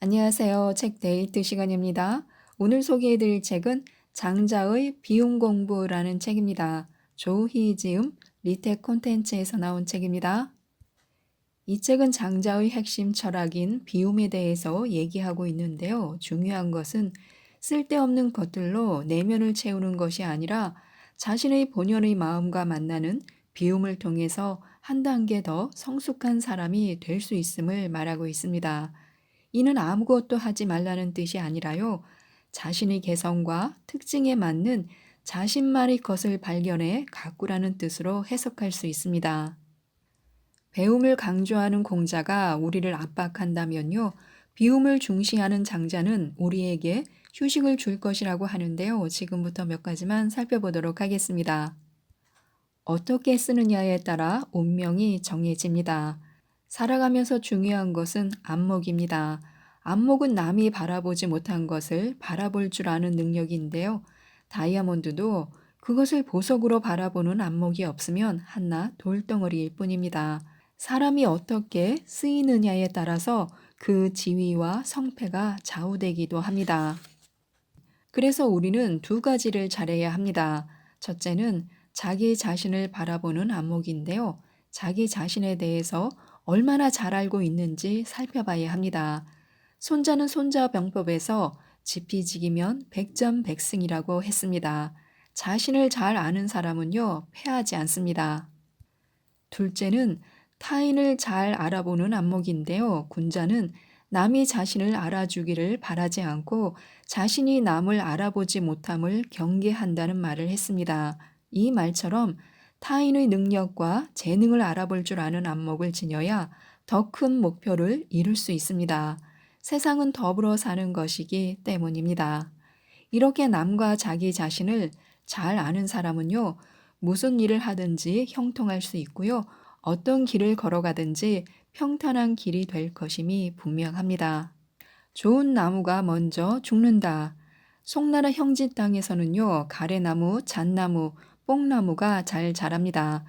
안녕하세요. 책 데이트 시간입니다. 오늘 소개해드릴 책은 장자의 비움 공부라는 책입니다. 조희지음 리텍 콘텐츠에서 나온 책입니다. 이 책은 장자의 핵심 철학인 비움에 대해서 얘기하고 있는데요. 중요한 것은 쓸데없는 것들로 내면을 채우는 것이 아니라 자신의 본연의 마음과 만나는 비움을 통해서 한 단계 더 성숙한 사람이 될 수 있음을 말하고 있습니다. 이는 아무것도 하지 말라는 뜻이 아니라요. 자신의 개성과 특징에 맞는 자신만의 것을 발견해 가꾸라는 뜻으로 해석할 수 있습니다. 배움을 강조하는 공자가 우리를 압박한다면요. 비움을 중시하는 장자는 우리에게 휴식을 줄 것이라고 하는데요. 지금부터 몇 가지만 살펴보도록 하겠습니다. 어떻게 쓰느냐에 따라 운명이 정해집니다. 살아가면서 중요한 것은 안목입니다. 안목은 남이 바라보지 못한 것을 바라볼 줄 아는 능력인데요. 다이아몬드도 그것을 보석으로 바라보는 안목이 없으면 한낱 돌덩어리일 뿐입니다. 사람이 어떻게 쓰이느냐에 따라서 그 지위와 성패가 좌우되기도 합니다. 그래서 우리는 두 가지를 잘해야 합니다. 첫째는 자기 자신을 바라보는 안목인데요. 자기 자신에 대해서 얼마나 잘 알고 있는지 살펴봐야 합니다. 손자는 손자병법에서 지피지기면 백전백승이라고 했습니다. 자신을 잘 아는 사람은요, 패하지 않습니다. 둘째는 타인을 잘 알아보는 안목인데요. 군자는 남이 자신을 알아주기를 바라지 않고 자신이 남을 알아보지 못함을 경계한다는 말을 했습니다. 이 말처럼 타인의 능력과 재능을 알아볼 줄 아는 안목을 지녀야 더 큰 목표를 이룰 수 있습니다. 세상은 더불어 사는 것이기 때문입니다. 이렇게 남과 자기 자신을 잘 아는 사람은요, 무슨 일을 하든지 형통할 수 있고요, 어떤 길을 걸어가든지 평탄한 길이 될 것임이 분명합니다. 좋은 나무가 먼저 죽는다. 송나라 형지 땅에서는요, 가래나무, 잣나무, 뽕나무가 잘 자랍니다.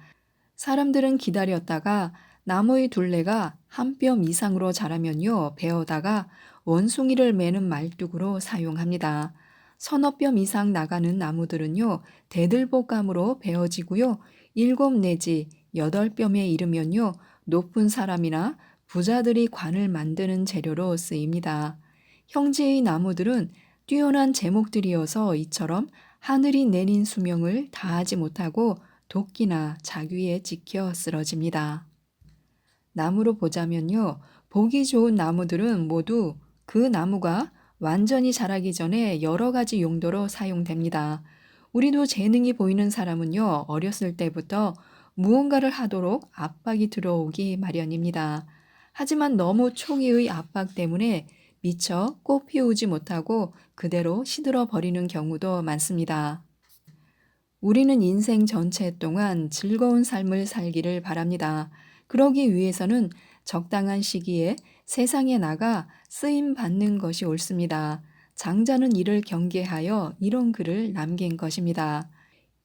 사람들은 기다렸다가 나무의 둘레가 한 뼘 이상으로 자라면요, 베어다가 원숭이를 매는 말뚝으로 사용합니다. 서너 뼘 이상 나가는 나무들은요, 대들보감으로 베어지고요, 7 내지 8뼘에 이르면요, 높은 사람이나 부자들이 관을 만드는 재료로 쓰입니다. 형제의 나무들은 뛰어난 제목들이어서 이처럼 하늘이 내린 수명을 다하지 못하고 도끼나 자귀에 찍혀 쓰러집니다. 나무로 보자면요, 보기 좋은 나무들은 모두 그 나무가 완전히 자라기 전에 여러 가지 용도로 사용됩니다. 우리도 재능이 보이는 사람은요, 어렸을 때부터 무언가를 하도록 압박이 들어오기 마련입니다. 하지만 너무 초기의 압박 때문에 미처 꽃 피우지 못하고 그대로 시들어 버리는 경우도 많습니다. 우리는 인생 전체 동안 즐거운 삶을 살기를 바랍니다. 그러기 위해서는 적당한 시기에 세상에 나가 쓰임 받는 것이 옳습니다. 장자는 이를 경계하여 이런 글을 남긴 것입니다.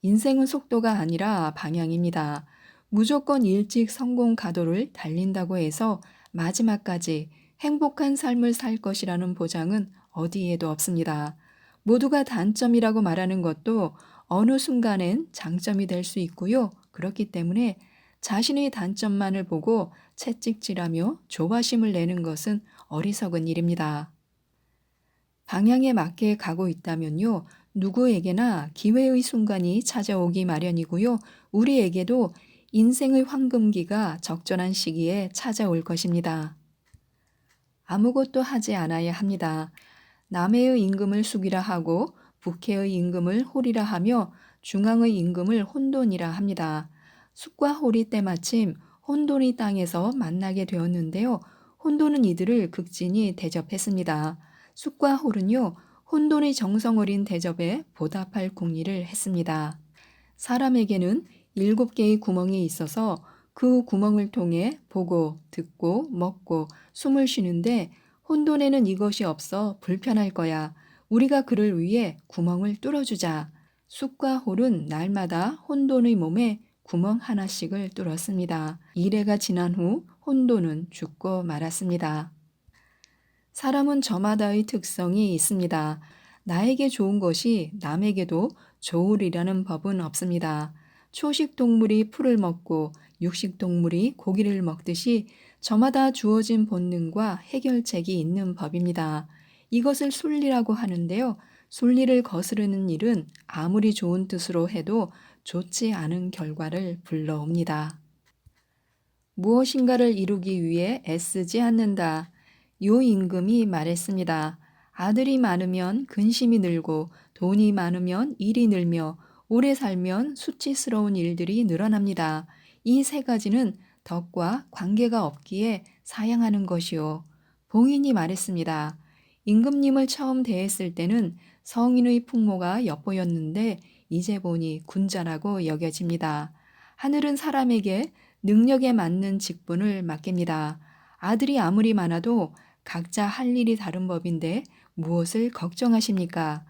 인생은 속도가 아니라 방향입니다. 무조건 일찍 성공 가도를 달린다고 해서 마지막까지 행복한 삶을 살 것이라는 보장은 어디에도 없습니다. 모두가 단점이라고 말하는 것도 어느 순간엔 장점이 될 수 있고요. 그렇기 때문에 자신의 단점만을 보고 채찍질하며 조바심을 내는 것은 어리석은 일입니다. 방향에 맞게 가고 있다면요. 누구에게나 기회의 순간이 찾아오기 마련이고요. 우리에게도 인생의 황금기가 적절한 시기에 찾아올 것입니다. 아무것도 하지 않아야 합니다. 남해의 임금을 숙이라 하고 북해의 임금을 홀이라 하며 중앙의 임금을 혼돈이라 합니다. 숙과 홀이 때마침 혼돈의 땅에서 만나게 되었는데요. 혼돈은 이들을 극진히 대접했습니다. 숙과 홀은요, 혼돈의 정성 어린 대접에 보답할 궁리를 했습니다. 사람에게는 7개의 구멍이 있어서 그 구멍을 통해 보고, 듣고, 먹고, 숨을 쉬는데 혼돈에는 이것이 없어 불편할 거야. 우리가 그를 위해 구멍을 뚫어주자. 숫과 홀은 날마다 혼돈의 몸에 구멍 하나씩을 뚫었습니다. 이래가 지난 후 혼돈은 죽고 말았습니다. 사람은 저마다의 특성이 있습니다. 나에게 좋은 것이 남에게도 좋으리라는 법은 없습니다. 초식 동물이 풀을 먹고 육식 동물이 고기를 먹듯이 저마다 주어진 본능과 해결책이 있는 법입니다. 이것을 순리라고 하는데요. 순리를 거스르는 일은 아무리 좋은 뜻으로 해도 좋지 않은 결과를 불러옵니다. 무엇인가를 이루기 위해 애쓰지 않는다. 요 임금이 말했습니다. 아들이 많으면 근심이 늘고 돈이 많으면 일이 늘며 오래 살면 수치스러운 일들이 늘어납니다. 이 세 가지는 덕과 관계가 없기에 사양하는 것이요. 봉인이 말했습니다. 임금님을 처음 대했을 때는 성인의 풍모가 엿보였는데 이제 보니 군자라고 여겨집니다. 하늘은 사람에게 능력에 맞는 직분을 맡깁니다. 아들이 아무리 많아도 각자 할 일이 다른 법인데 무엇을 걱정하십니까?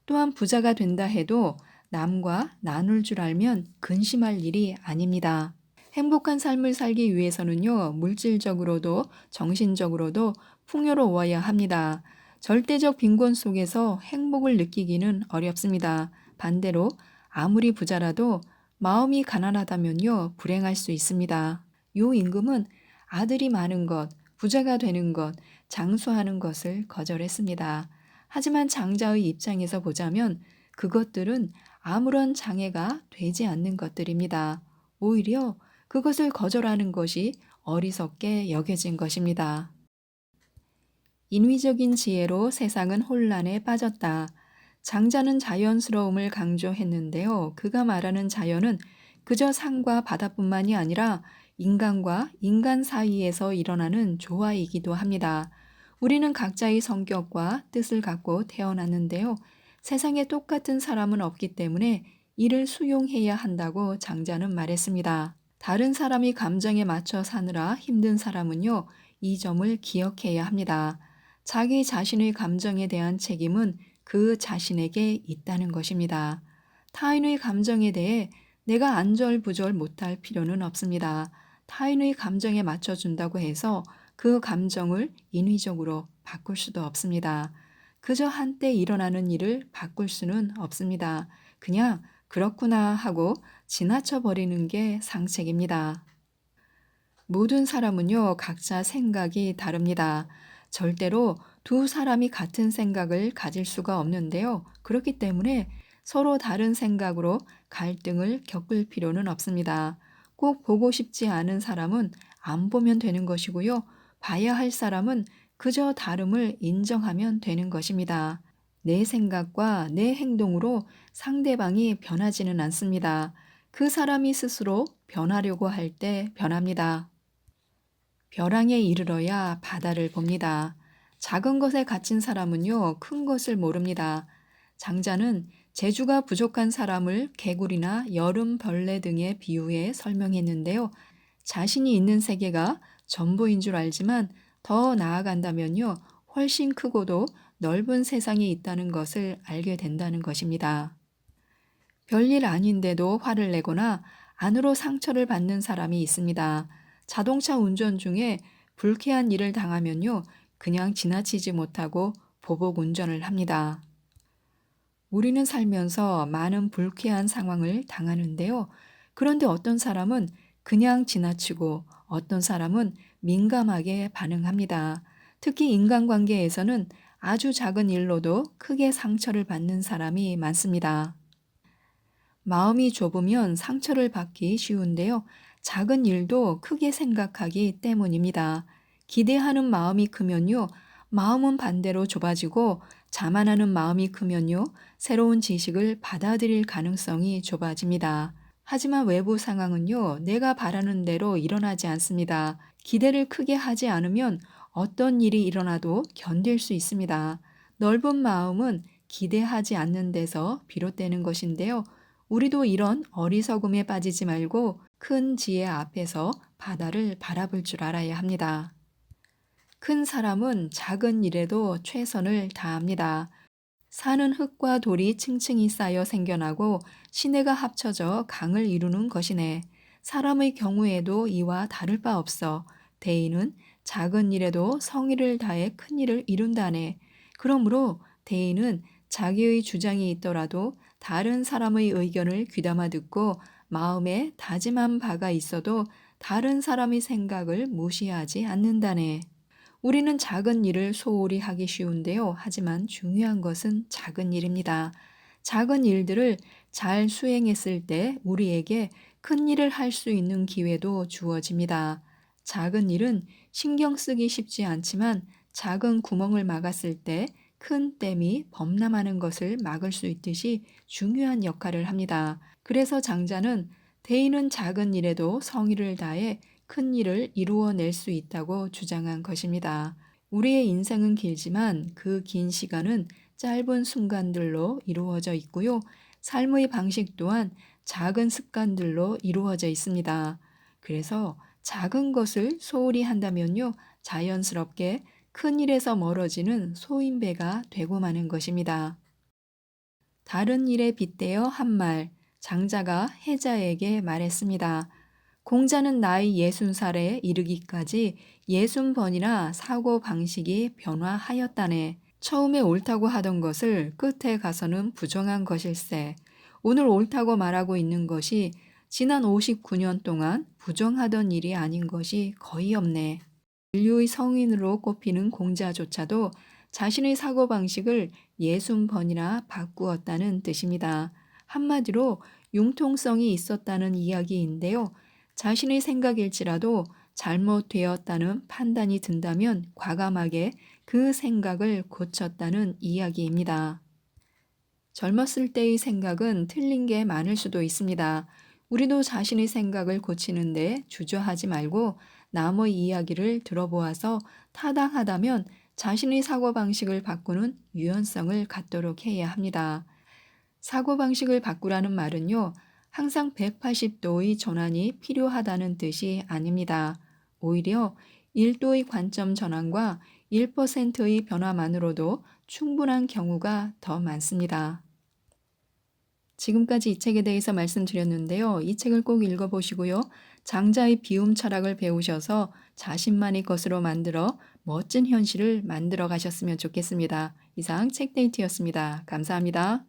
또한 부자가 된다 해도 남과 나눌 줄 알면 근심할 일이 아닙니다. 행복한 삶을 살기 위해서는요, 물질적으로도 정신적으로도 풍요로워야 합니다. 절대적 빈곤 속에서 행복을 느끼기는 어렵습니다. 반대로 아무리 부자라도 마음이 가난하다면요, 불행할 수 있습니다. 요 임금은 아들이 많은 것, 부자가 되는 것, 장수하는 것을 거절했습니다. 하지만 장자의 입장에서 보자면 그것들은 아무런 장애가 되지 않는 것들입니다. 오히려 그것을 거절하는 것이 어리석게 여겨진 것입니다. 인위적인 지혜로 세상은 혼란에 빠졌다. 장자는 자연스러움을 강조했는데요. 그가 말하는 자연은 그저 산과 바다뿐만이 아니라 인간과 인간 사이에서 일어나는 조화이기도 합니다. 우리는 각자의 성격과 뜻을 갖고 태어났는데요. 세상에 똑같은 사람은 없기 때문에 이를 수용해야 한다고 장자는 말했습니다. 다른 사람이 감정에 맞춰 사느라 힘든 사람은요, 이 점을 기억해야 합니다. 자기 자신의 감정에 대한 책임은 그 자신에게 있다는 것입니다. 타인의 감정에 대해 내가 안절부절 못할 필요는 없습니다. 타인의 감정에 맞춰준다고 해서 그 감정을 인위적으로 바꿀 수도 없습니다. 그저 한때 일어나는 일을 바꿀 수는 없습니다. 그냥 그렇구나 하고 지나쳐 버리는 게 상책입니다. 모든 사람은요, 각자 생각이 다릅니다. 절대로 두 사람이 같은 생각을 가질 수가 없는데요. 그렇기 때문에 서로 다른 생각으로 갈등을 겪을 필요는 없습니다. 꼭 보고 싶지 않은 사람은 안 보면 되는 것이고요. 봐야 할 사람은 그저 다름을 인정하면 되는 것입니다. 내 생각과 내 행동으로 상대방이 변하지는 않습니다. 그 사람이 스스로 변하려고 할 때 변합니다. 벼랑에 이르러야 바다를 봅니다. 작은 것에 갇힌 사람은요, 큰 것을 모릅니다. 장자는 재주가 부족한 사람을 개구리나 여름 벌레 등의 비유해 설명했는데요. 자신이 있는 세계가 전부인 줄 알지만 더 나아간다면요, 훨씬 크고도 넓은 세상이 있다는 것을 알게 된다는 것입니다. 별일 아닌데도 화를 내거나 안으로 상처를 받는 사람이 있습니다. 자동차 운전 중에 불쾌한 일을 당하면요, 그냥 지나치지 못하고 보복 운전을 합니다. 우리는 살면서 많은 불쾌한 상황을 당하는데요. 그런데 어떤 사람은 그냥 지나치고 어떤 사람은 민감하게 반응합니다. 특히 인간관계에서는 아주 작은 일로도 크게 상처를 받는 사람이 많습니다. 마음이 좁으면 상처를 받기 쉬운데요. 작은 일도 크게 생각하기 때문입니다. 기대하는 마음이 크면요. 마음은 반대로 좁아지고 자만하는 마음이 크면요. 새로운 지식을 받아들일 가능성이 좁아집니다. 하지만 외부 상황은요. 내가 바라는 대로 일어나지 않습니다. 기대를 크게 하지 않으면 어떤 일이 일어나도 견딜 수 있습니다. 넓은 마음은 기대하지 않는 데서 비롯되는 것인데요. 우리도 이런 어리석음에 빠지지 말고 큰 지혜 앞에서 바다를 바라볼 줄 알아야 합니다. 큰 사람은 작은 일에도 최선을 다합니다. 산은 흙과 돌이 층층이 쌓여 생겨나고 시내가 합쳐져 강을 이루는 것이네. 사람의 경우에도 이와 다를 바 없어. 대인은 작은 일에도 성의를 다해 큰 일을 이룬다네. 그러므로 대인은 자기의 주장이 있더라도 다른 사람의 의견을 귀담아 듣고 마음에 다짐한 바가 있어도 다른 사람의 생각을 무시하지 않는다네. 우리는 작은 일을 소홀히 하기 쉬운데요. 하지만 중요한 것은 작은 일입니다. 작은 일들을 잘 수행했을 때 우리에게 큰 일을 할 수 있는 기회도 주어집니다. 작은 일은 신경 쓰기 쉽지 않지만 작은 구멍을 막았을 때 큰 댐이 범람하는 것을 막을 수 있듯이 중요한 역할을 합니다. 그래서 장자는 대인은 작은 일에도 성의를 다해 큰 일을 이루어낼 수 있다고 주장한 것입니다. 우리의 인생은 길지만 그 긴 시간은 짧은 순간들로 이루어져 있고요. 삶의 방식 또한 작은 습관들로 이루어져 있습니다. 그래서 작은 것을 소홀히 한다면요, 자연스럽게 큰 일에서 멀어지는 소인배가 되고 마는 것입니다. 다른 일에 빗대어 한 말, 장자가 해자에게 말했습니다. 공자는 나이 60살에 이르기까지 60번이나 사고 방식이 변화하였다네. 처음에 옳다고 하던 것을 끝에 가서는 부정한 것일세. 오늘 옳다고 말하고 있는 것이 지난 59년 동안 부정하던 일이 아닌 것이 거의 없네. 인류의 성인으로 꼽히는 공자조차도 자신의 사고방식을 60번이나 바꾸었다는 뜻입니다. 한마디로 융통성이 있었다는 이야기인데요. 자신의 생각일지라도 잘못되었다는 판단이 든다면 과감하게 그 생각을 고쳤다는 이야기입니다. 젊었을 때의 생각은 틀린 게 많을 수도 있습니다. 우리도 자신의 생각을 고치는데 주저하지 말고 남의 이야기를 들어보아서 타당하다면 자신의 사고방식을 바꾸는 유연성을 갖도록 해야 합니다. 사고방식을 바꾸라는 말은요, 항상 180도의 전환이 필요하다는 뜻이 아닙니다. 오히려 1도의 관점 전환과 1%의 변화만으로도 충분한 경우가 더 많습니다. 지금까지 이 책에 대해서 말씀드렸는데요. 이 책을 꼭 읽어보시고요. 장자의 비움 철학을 배우셔서 자신만의 것으로 만들어 멋진 현실을 만들어 가셨으면 좋겠습니다. 이상 책데이트였습니다. 감사합니다.